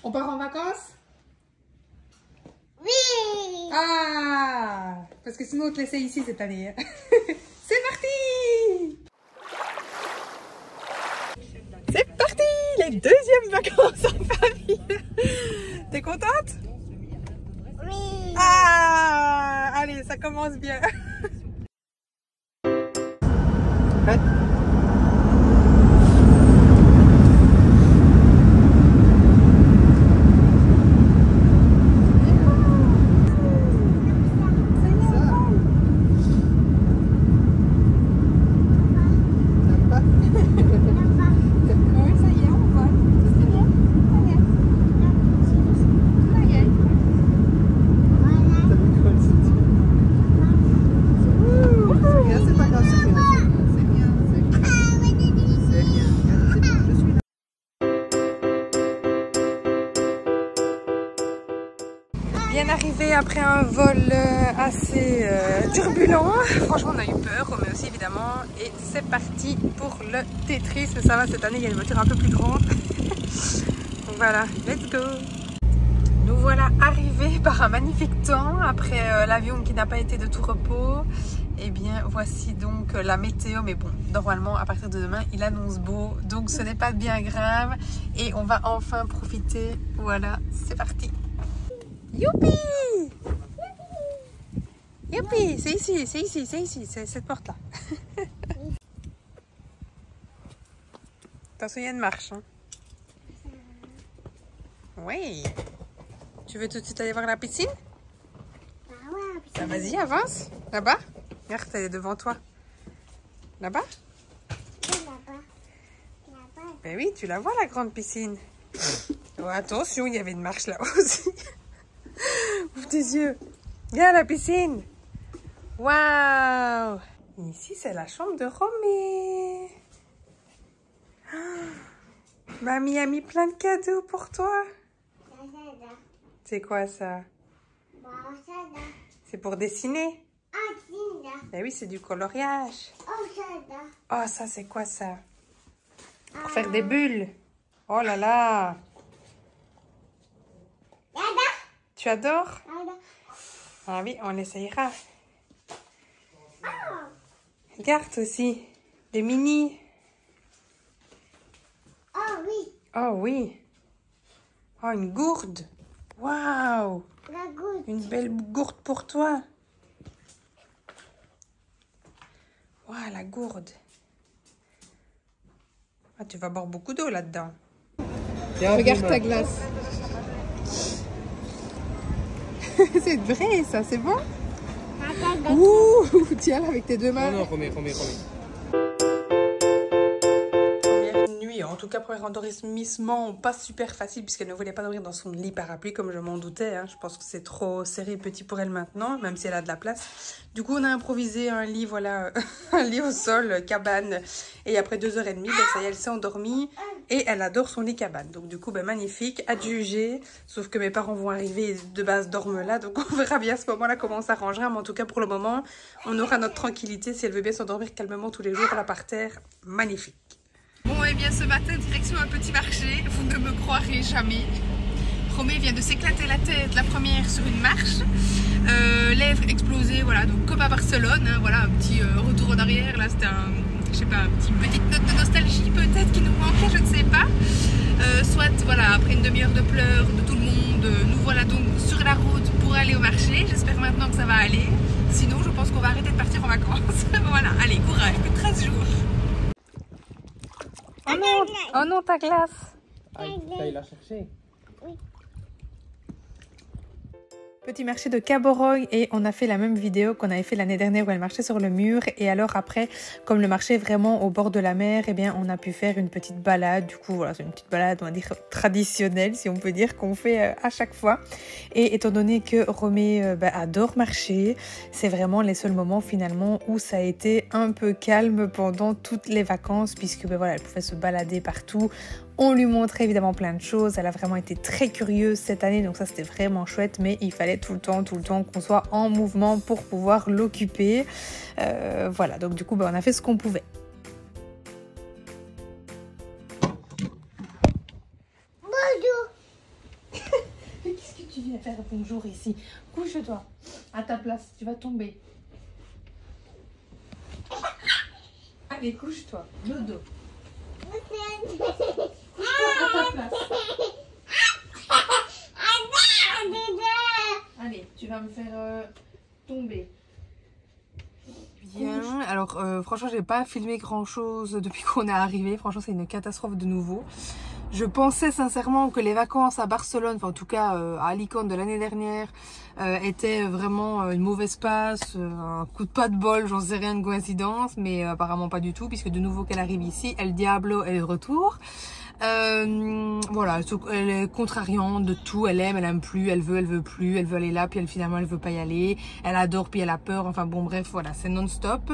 On part en vacances? Oui. Ah, parce que sinon on te laissait ici cette année. C'est parti! C'est parti! Les deuxièmes vacances en famille. T'es contente? Oui. Ah! Allez, ça commence bien. Bien arrivé après un vol assez turbulent. Franchement, on a eu peur, mais aussi évidemment. Et c'est parti pour le Tetris. Mais ça va, cette année, il y a une voiture un peu plus grande. Donc voilà, let's go! Nous voilà arrivés par un magnifique temps après l'avion qui n'a pas été de tout repos. Et bien, voici donc la météo. Mais bon, normalement, à partir de demain, il annonce beau. Donc, ce n'est pas bien grave. Et on va enfin profiter. Voilà, c'est parti! Youpi! Youpi! C'est ici, c'est ici, c'est ici, c'est cette porte-là. Attention, il y a une marche. Hein. Oui. Tu veux tout de suite aller voir la piscine? Bah, vas-y, avance. Là-bas. Regarde, elle est devant toi. Là-bas? Ben oui, tu la vois, la grande piscine. Oh, attention, il y avait une marche là aussi. Ouvre tes yeux. Viens à la piscine. Waouh. Ici, c'est la chambre de Romé. Oh, mamie a mis plein de cadeaux pour toi. C'est quoi ça? C'est pour dessiner. Ben oui, c'est du coloriage. Oh, ça, c'est quoi ça? Pour faire des bulles. Oh là là. Tu adores? Ah oui, on essayera. Regarde aussi, des mini. Oh oui. Oh oui. Oh, une gourde. Waouh. La goutte. Une belle gourde pour toi. Waouh, la gourde. Ah, tu vas boire beaucoup d'eau là-dedans. Regarde ta glace. C'est vrai, ça, c'est bon? Ouh, tiens, avec tes deux mains. Non, remets. Première nuit, en tout cas, premier endormissement, pas super facile puisqu'elle ne voulait pas dormir dans son lit parapluie comme je m'en doutais. Hein. Je pense que c'est trop serré petit pour elle maintenant, même si elle a de la place. Du coup, on a improvisé un lit, voilà, un lit au sol, cabane. Et après 2h30, ben, ça y est, elle s'est endormie et elle adore son lit cabane. Donc du coup, ben, magnifique, adjugé. Sauf que mes parents vont arriver et de base dorment là. Donc on verra bien à ce moment-là comment on s'arrangera. Mais en tout cas, pour le moment, on aura notre tranquillité. Si elle veut bien s'endormir calmement tous les jours là par terre, magnifique. Bon, et bien ce matin, direction un petit marché, vous ne me croirez jamais. Romé vient de s'éclater la tête, la première sur une marche, lèvres explosées, voilà, donc comme à Barcelone, hein, voilà, un petit retour en arrière, là c'était un, je sais pas, une petite note de nostalgie peut-être qui nous manquait, je ne sais pas. Soit, voilà, après une demi-heure de pleurs de tout le monde, nous voilà donc sur la route pour aller au marché, j'espère maintenant que ça va aller, sinon je pense qu'on va arrêter de partir en vacances. Voilà, allez, courage, plus de 13 jours. Oh non, ta glace. Aïe, il l'a cherché. Petit marché de Caboroy et on a fait la même vidéo qu'on avait fait l'année dernière où elle marchait sur le mur. Et alors après, comme le marché est vraiment au bord de la mer, eh bien on a pu faire une petite balade. Du coup, voilà, c'est une petite balade, on va dire traditionnelle, si on peut dire, qu'on fait à chaque fois. Et étant donné que Romé adore marcher, c'est vraiment les seuls moments finalement où ça a été un peu calme pendant toutes les vacances, puisque voilà, elle pouvait se balader partout. On lui montrait évidemment plein de choses. Elle a vraiment été très curieuse cette année, donc ça c'était vraiment chouette. Mais il fallait tout le temps qu'on soit en mouvement pour pouvoir l'occuper. Voilà, donc du coup, on a fait ce qu'on pouvait. Bonjour. tu viens faire bonjour ici? Couche-toi. À ta place, tu vas tomber. Allez, couche-toi. Dodo. Couche-toi à ta place. Allez, tu vas me faire tomber. Bien. Alors, franchement, j'ai pas filmé grand chose depuis qu'on est arrivé. Franchement, c'est une catastrophe de nouveau. Je pensais sincèrement que les vacances à Barcelone, enfin en tout cas à Alicante de l'année dernière, étaient vraiment une mauvaise passe, un coup de pas de bol, j'en sais rien de coïncidence, mais apparemment pas du tout, puisque de nouveau qu'elle arrive ici, El Diablo est de retour. Voilà, elle est contrariante de tout, elle aime plus, elle veut plus, elle veut aller là, puis finalement elle veut pas y aller, elle adore, puis elle a peur, enfin bon bref, voilà, c'est non-stop.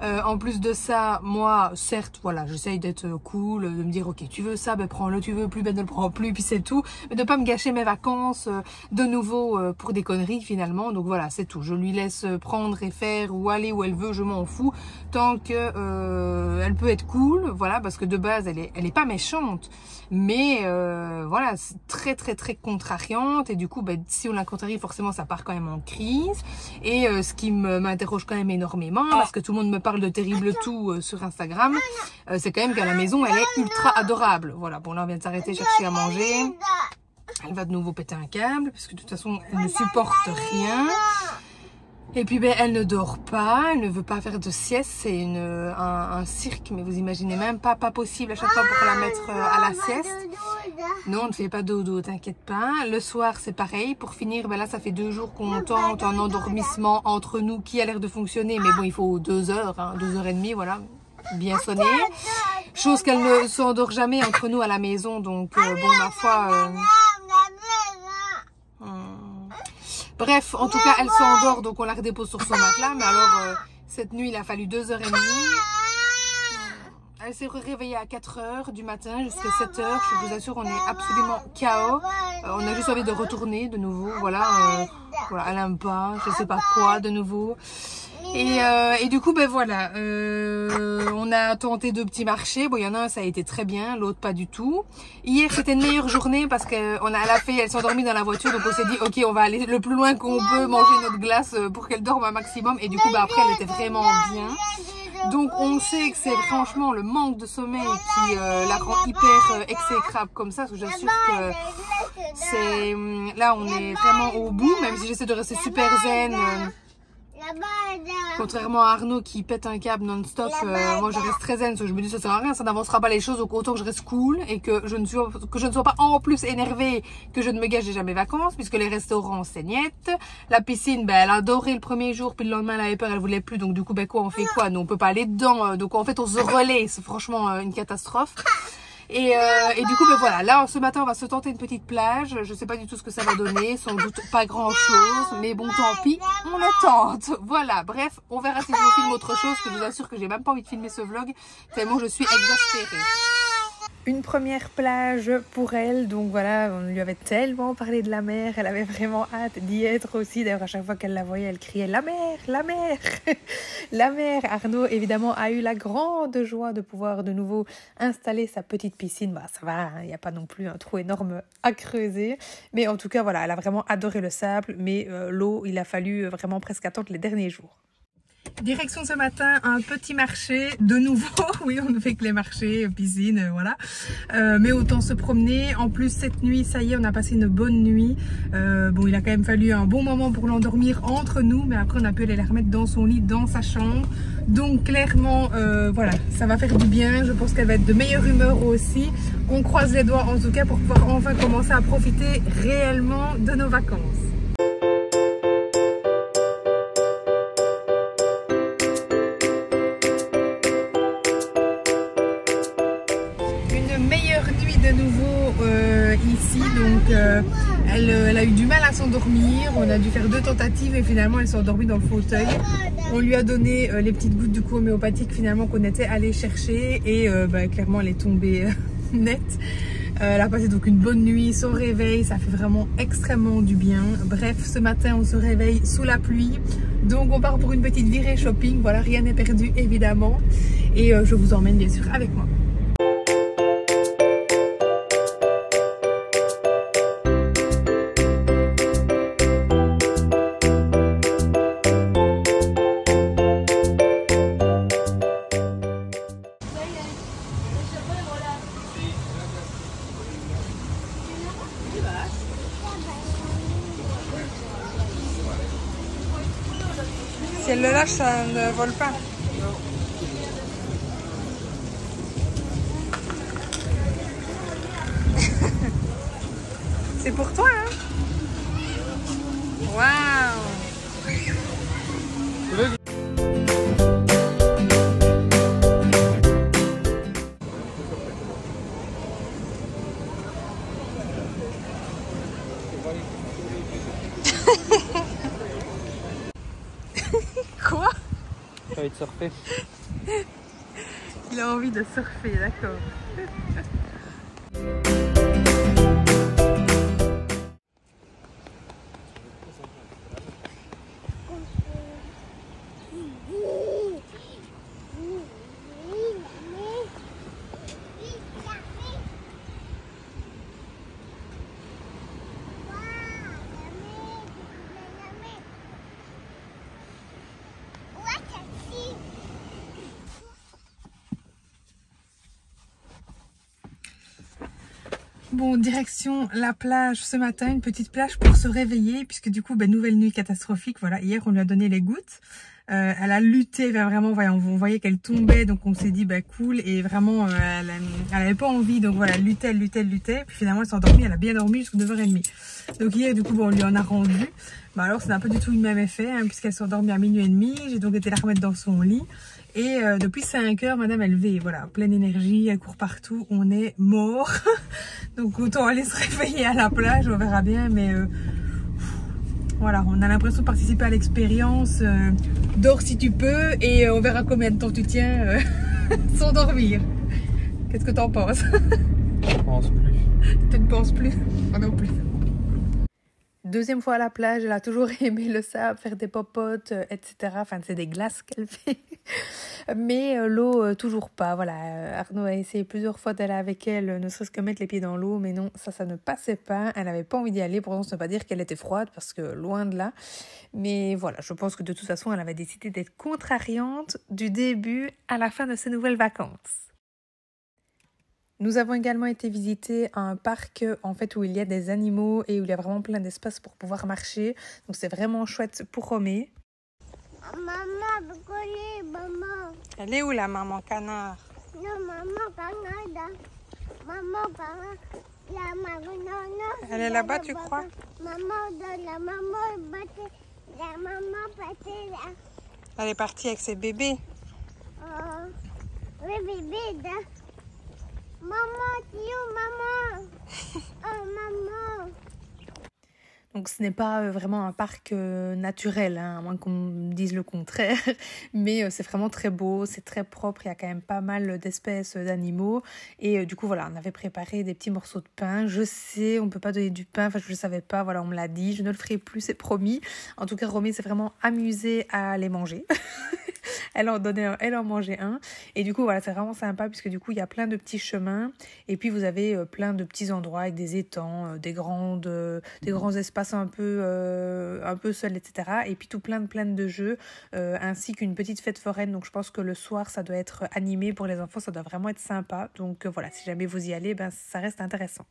En plus de ça, moi, certes, voilà, j'essaye d'être cool, de me dire, ok, tu veux ça, ben prends-le, tu veux plus, ben ne le prends plus, puis c'est tout, mais de pas me gâcher mes vacances de nouveau pour des conneries finalement, donc voilà, c'est tout, je lui laisse prendre et faire, ou aller où elle veut, je m'en fous, tant que elle peut être cool, voilà, parce que de base, elle est pas méchante, mais voilà, c'est très contrariante, et du coup si on la contrarie, forcément ça part quand même en crise. Et ce qui m'interroge quand même énormément, parce que tout le monde me parle de terrible tout sur Instagram, c'est quand même qu'à la maison elle est ultra adorable. Voilà, bon là on vient de s'arrêter chercher à manger, elle va de nouveau péter un câble parce que de toute façon elle ne supporte rien. Et puis elle ne dort pas, elle ne veut pas faire de sieste, c'est un cirque, mais vous imaginez même pas possible à chaque fois pour la mettre à la sieste. Non, on ne fait pas dodo, t'inquiète pas. Le soir c'est pareil, pour finir, là ça fait 2 jours qu'on tente un endormissement entre nous qui a l'air de fonctionner, mais bon il faut 2 heures, 2 heures et demie, voilà, bien sonné. Chose qu'elle ne s'endort jamais entre nous à la maison, donc bon ma foi... Bref, en tout cas, elle s'endort, donc on la redépose sur son matelas. Mais alors, cette nuit, il a fallu 2h30. Elle s'est réveillée à 4h du matin jusqu'à 7h. Je vous assure, on est absolument KO. On a juste envie de retourner de nouveau. Voilà, voilà, elle aime pas, je sais pas quoi de nouveau. Et du coup, voilà, on a tenté 2 petits marchés. Bon, il y en a un, ça a été très bien, l'autre pas du tout. Hier, c'était une meilleure journée parce qu'elle s'est endormie dans la voiture, donc on s'est dit, ok, on va aller le plus loin qu'on peut, manger notre glace pour qu'elle dorme un maximum. Et du coup, après, elle était vraiment bien. Donc, on sait que c'est franchement le manque de sommeil qui la rend hyper exécrable comme ça, parce que j'assure que c'est... Là, on est vraiment au bout, même si j'essaie de rester super zen. Contrairement à Arnaud qui pète un câble non-stop, moi je reste très zen, parce que je me dis ça sert à rien, ça n'avancera pas les choses, donc autant que je reste cool et que je ne sois pas en plus énervée, que je ne me gâche déjà mes vacances, puisque les restaurants c'est niette. La piscine, elle a adoré le premier jour, puis le lendemain elle avait peur, elle voulait plus, donc du coup quoi, on fait quoi? Nous on peut pas aller dedans, donc en fait on se relaie, c'est franchement une catastrophe. Et du coup, voilà, là, ce matin, on va se tenter une petite plage. Je sais pas du tout ce que ça va donner, sans doute pas grand chose, mais bon, tant pis, on le tente. Voilà, bref, on verra si je vous filme autre chose, que je vous assure que j'ai même pas envie de filmer ce vlog, tellement je suis exaspérée. Une première plage pour elle, donc voilà, on lui avait tellement parlé de la mer, elle avait vraiment hâte d'y être aussi. D'ailleurs, à chaque fois qu'elle la voyait, elle criait la mer, la mer, la mer. Arnaud, évidemment, a eu la grande joie de pouvoir de nouveau installer sa petite piscine. Ça va, il n'y a pas non plus un trou énorme à creuser, mais en tout cas, voilà, elle a vraiment adoré le sable, mais l'eau, il a fallu vraiment presque attendre les derniers jours. Direction ce matin, un petit marché, de nouveau, oui on ne fait que les marchés, piscine, voilà, mais autant se promener. En plus cette nuit, ça y est, on a passé une bonne nuit, bon il a quand même fallu un bon moment pour l'endormir entre nous, mais après on a pu aller la remettre dans son lit, dans sa chambre, donc clairement, voilà, ça va faire du bien, je pense qu'elle va être de meilleure humeur aussi. On croise les doigts en tout cas pour pouvoir enfin commencer à profiter réellement de nos vacances. De nouveau ici, donc elle a eu du mal à s'endormir, on a dû faire 2 tentatives et finalement elle s'est endormie dans le fauteuil. On lui a donné les petites gouttes de coup homéopathique finalement qu'on était allé chercher et clairement elle est tombée nette. Elle a passé donc une bonne nuit, son réveil, ça fait vraiment extrêmement du bien. Bref, ce matin on se réveille sous la pluie, donc on part pour une petite virée shopping, voilà, rien n'est perdu évidemment, et je vous emmène bien sûr avec moi. Si elle le lâche, ça ne vole pas. C'est pour toi, hein? Waouh! Quoi? J'ai envie de surfer. Il a envie de surfer, d'accord. Bon, direction la plage ce matin, une petite plage pour se réveiller, puisque du coup, nouvelle nuit catastrophique. Voilà, hier on lui a donné les gouttes. Elle a lutté, vraiment, on voyait qu'elle tombait, donc on s'est dit, cool, et vraiment, elle avait pas envie, donc voilà, elle luttait, puis finalement elle s'est endormie, elle a bien dormi jusqu'à 9h30. Donc hier, du coup, on lui en a rendu. Alors, ça n'a pas du tout eu le même effet, hein, puisqu'elle s'est endormie à 00h30, j'ai donc été la remettre dans son lit. Et depuis 5 heures, madame, elle veille, voilà, pleine énergie, elle court partout, on est mort. Donc autant aller se réveiller à la plage, on verra bien, mais voilà, on a l'impression de participer à l'expérience. Dors si tu peux et on verra combien de temps tu tiens sans dormir. Qu'est-ce que t'en penses? Je pense plus. Tu ne penses plus? Moi non plus. Deuxième fois à la plage, elle a toujours aimé le sable, faire des popotes, etc. Enfin, c'est des glaces qu'elle fait. Mais l'eau, toujours pas. Voilà, Arnaud a essayé plusieurs fois d'aller avec elle, ne serait-ce que mettre les pieds dans l'eau. Mais non, ça ne passait pas. Elle n'avait pas envie d'y aller. Pourtant, ça ne veut pas dire qu'elle était froide, parce que loin de là. Mais voilà, je pense que de toute façon, elle avait décidé d'être contrariante du début à la fin de ses nouvelles vacances. Nous avons également été visiter un parc en fait où il y a des animaux et où il y a vraiment plein d'espace pour pouvoir marcher. Donc c'est vraiment chouette pour Romée. Maman, maman. Elle est où la maman canard? Non, maman canard. Maman canard. La maman, non. Elle est là-bas, tu crois? Maman, la maman battée. La maman battée là. Elle est partie avec ses bébés. Oui, bébé, là. Maman, tu es où, maman? Oh, maman. Donc ce n'est pas vraiment un parc naturel, hein, à moins qu'on me dise le contraire. Mais c'est vraiment très beau, c'est très propre, il y a quand même pas mal d'espèces d'animaux. Et du coup, voilà, on avait préparé des petits morceaux de pain. Je sais, on ne peut pas donner du pain, enfin je ne le savais pas, voilà, on me l'a dit. Je ne le ferai plus, c'est promis. En tout cas, Romée s'est vraiment amusée à les manger. Elle en mangeait un. Et du coup, voilà, c'est vraiment sympa puisque du coup, il y a plein de petits chemins. Et puis, vous avez plein de petits endroits avec des étangs, des grands espaces un peu seuls, etc. Et puis, tout plein de jeux, ainsi qu'une petite fête foraine. Donc, je pense que le soir, ça doit être animé pour les enfants. Ça doit vraiment être sympa. Donc, voilà, si jamais vous y allez, ça reste intéressant.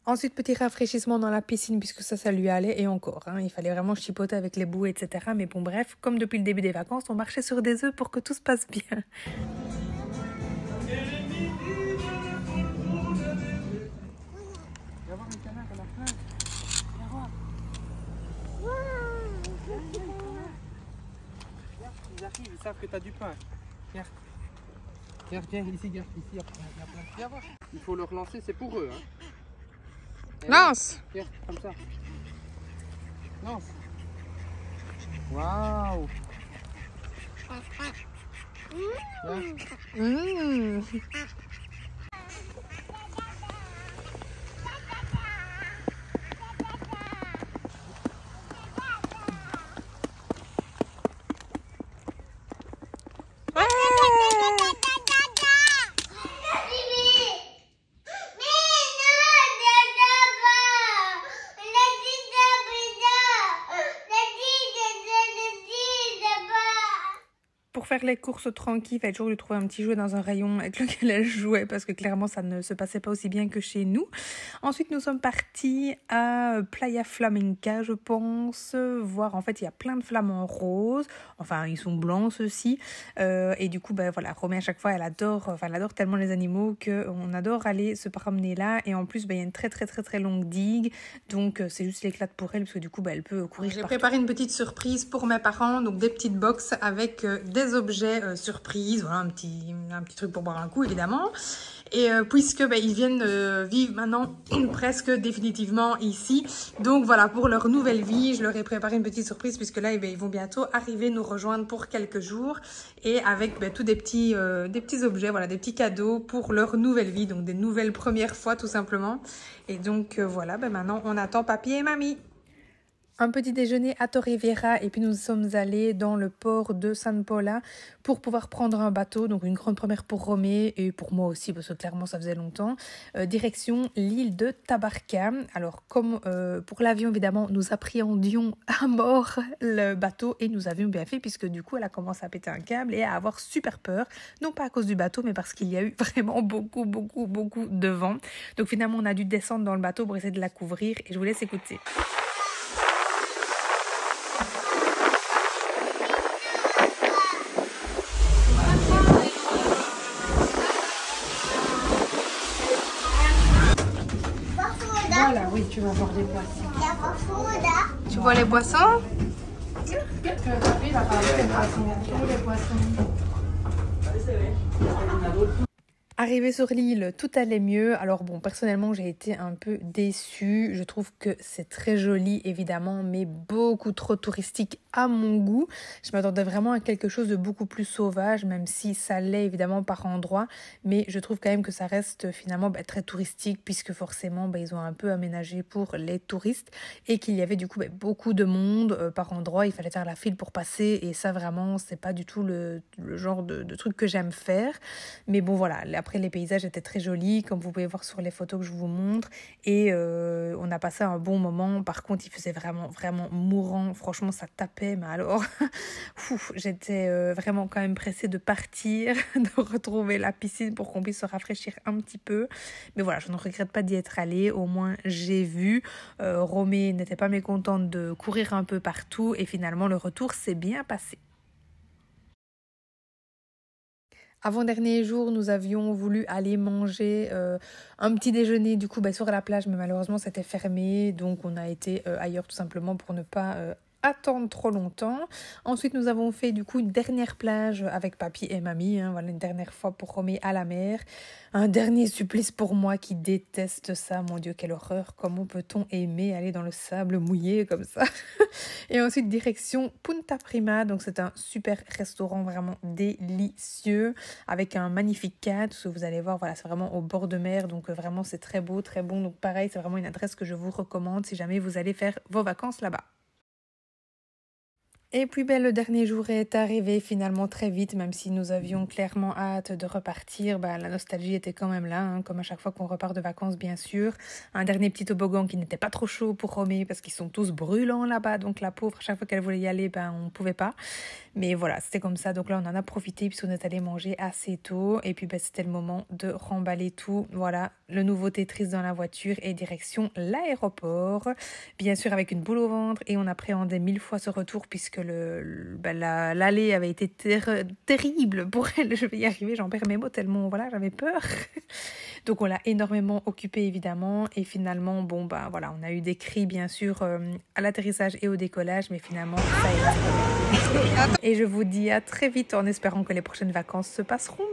Ensuite, petit rafraîchissement dans la piscine puisque ça lui allait et encore. Hein, il fallait vraiment chipoter avec les bouées, etc. Mais bon, bref, comme depuis le début des vacances, on marchait sur des œufs pour que tout se passe bien. Viens voir les canards à la plage. Viens voir. Regarde, ils arrivent, ils savent que t'as du pain. Regarde. Viens, ici, regarde, ici. Viens voir. Il faut leur lancer, c'est pour eux. Hein. Lance! Regarde, comme ça. Lance. Waouh. Mmh. Pour faire les courses tranquilles, il fallait toujours lui trouver un petit jouet dans un rayon avec lequel elle jouait parce que clairement ça ne se passait pas aussi bien que chez nous. Ensuite nous sommes partis à Playa Flamenca je pense, voir en fait il y a plein de flamants roses, enfin ils sont blancs ceux-ci et du coup ben voilà, Romy à chaque fois elle adore tellement les animaux qu'on adore aller se promener là et en plus ben, il y a une très longue digue donc c'est juste l'éclate pour elle parce que du coup ben, elle peut courir. J'ai préparé une petite surprise pour mes parents, donc des petites box avec des objets surprises, voilà, un petit truc pour boire un coup évidemment. Et puisque ben, ils viennent vivre maintenant presque définitivement ici, donc voilà, pour leur nouvelle vie, je leur ai préparé une petite surprise puisque là ben, ils vont bientôt arriver nous rejoindre pour quelques jours et avec ben, tous des petits objets, voilà, des petits cadeaux pour leur nouvelle vie, donc des nouvelles premières fois tout simplement. Et donc voilà, ben, maintenant on attend papy et mamie. Un petit déjeuner à Torrevieja et puis nous sommes allés dans le port de San Paula pour pouvoir prendre un bateau, donc une grande première pour Romé et pour moi aussi parce que clairement ça faisait longtemps, direction l'île de Tabarca. Alors comme pour l'avion évidemment nous appréhendions à mort le bateau et nous avions bien fait puisque du coup elle a commencé à péter un câble et à avoir super peur, non pas à cause du bateau mais parce qu'il y a eu vraiment beaucoup de vent. Donc finalement on a dû descendre dans le bateau pour essayer de la couvrir et je vous laisse écouter. Voilà, oui, tu vas voir les poissons. Tu vois les poissons? Il va parler des poissons. Les poissons. Arrivée sur l'île, tout allait mieux. Alors bon, personnellement, j'ai été un peu déçue. Je trouve que c'est très joli, évidemment, mais beaucoup trop touristique à mon goût. Je m'attendais vraiment à quelque chose de beaucoup plus sauvage, même si ça l'est évidemment par endroits. Mais je trouve quand même que ça reste finalement très touristique, puisque forcément, ils ont un peu aménagé pour les touristes et qu'il y avait du coup beaucoup de monde par endroits. Il fallait faire la file pour passer et ça vraiment, c'est pas du tout le genre de truc que j'aime faire. Mais bon, voilà. Après, les paysages étaient très jolis, comme vous pouvez voir sur les photos que je vous montre. Et on a passé un bon moment. Par contre, il faisait vraiment mourant. Franchement, ça tapait. Mais alors, j'étais vraiment quand même pressée de partir, de retrouver la piscine pour qu'on puisse se rafraîchir un petit peu. Mais voilà, je ne regrette pas d'y être allée. Au moins, j'ai vu. Romé n'était pas mécontente de courir un peu partout. Et finalement, le retour s'est bien passé. Avant-dernier jour, nous avions voulu aller manger un petit déjeuner du coup sur la plage, mais malheureusement c'était fermé, donc on a été ailleurs tout simplement pour ne pas attendre trop longtemps. Ensuite, nous avons fait du coup une dernière plage avec papy et mamie, voilà, une dernière fois pour Romé à la mer. Un dernier supplice pour moi qui déteste ça, mon Dieu, quelle horreur, comment peut-on aimer aller dans le sable mouillé comme ça. Et ensuite, direction Punta Prima, donc c'est un super restaurant vraiment délicieux, avec un magnifique cadre, vous allez voir, voilà, c'est vraiment au bord de mer, donc vraiment c'est très beau, très bon, donc pareil, c'est vraiment une adresse que je vous recommande si jamais vous allez faire vos vacances là-bas. Et puis le dernier jour est arrivé finalement très vite, même si nous avions clairement hâte de repartir. La nostalgie était quand même là, comme à chaque fois qu'on repart de vacances bien sûr. Un dernier petit toboggan qui n'était pas trop chaud pour Romé parce qu'ils sont tous brûlants là-bas, donc la pauvre, à chaque fois qu'elle voulait y aller, on ne pouvait pas. Mais voilà, c'était comme ça, donc là on en a profité puisqu'on est allé manger assez tôt. Et puis c'était le moment de remballer tout, voilà, le nouveau Tetris dans la voiture et direction l'aéroport. Bien sûr avec une boule au ventre et on appréhendait 1000 fois ce retour puisque l'allée avait été terrible pour elle. Je vais y arriver, j'en perds mes mots tellement voilà, j'avais peur. Donc on l'a énormément occupée évidemment et finalement voilà, on a eu des cris bien sûr à l'atterrissage et au décollage, mais finalement ça a été. Et je vous dis à très vite en espérant que les prochaines vacances se passeront